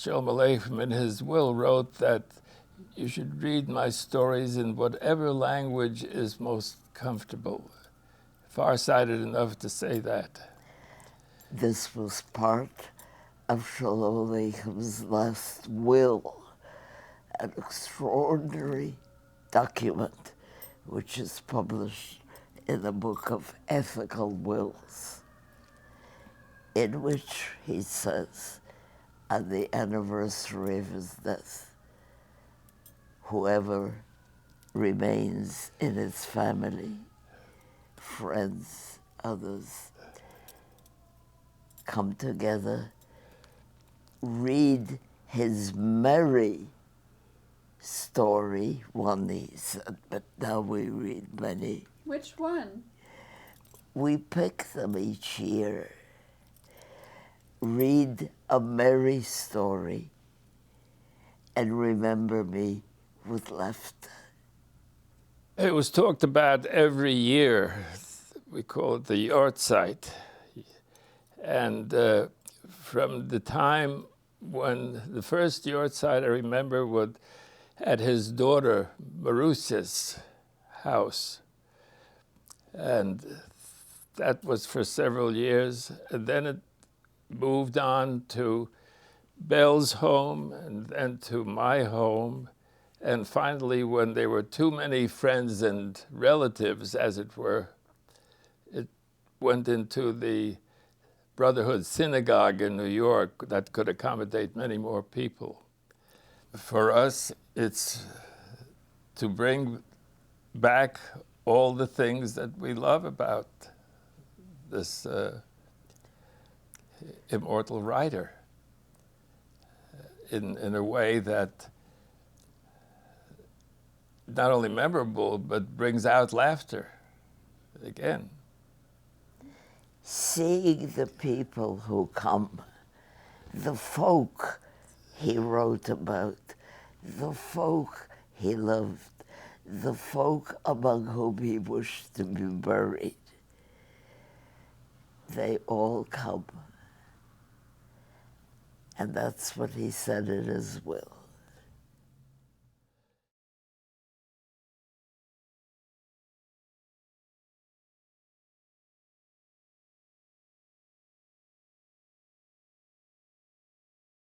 Sholem Aleichem in his will wrote that you should read my stories in whatever language is most comfortable. Far-sighted enough to say that. This was part of Sholem Aleichem's last will, an extraordinary document which is published in the book of ethical wills, in which he says, on the anniversary of his death, whoever remains in his family, friends, others, come together, read his merry story, one he said, but now we read many. Which one? We pick them each year. Read a merry story and remember me with laughter. It was talked about every year. We call it the Yortsayt. And from the time when the first Yortsayt, I remember, would at his daughter Marusia's house. And that was for several years. And then it moved on to Bel's home and then to my home. And finally, when there were too many friends and relatives, as it were, it went into the Brotherhood Synagogue in New York that could accommodate many more people. For us, it's to bring back all the things that we love about this immortal writer in a way that not only memorable, but brings out laughter again. Seeing the people who come, the folk he wrote about, the folk he loved, the folk among whom he wished to be buried, they all come. And that's what he said in his will.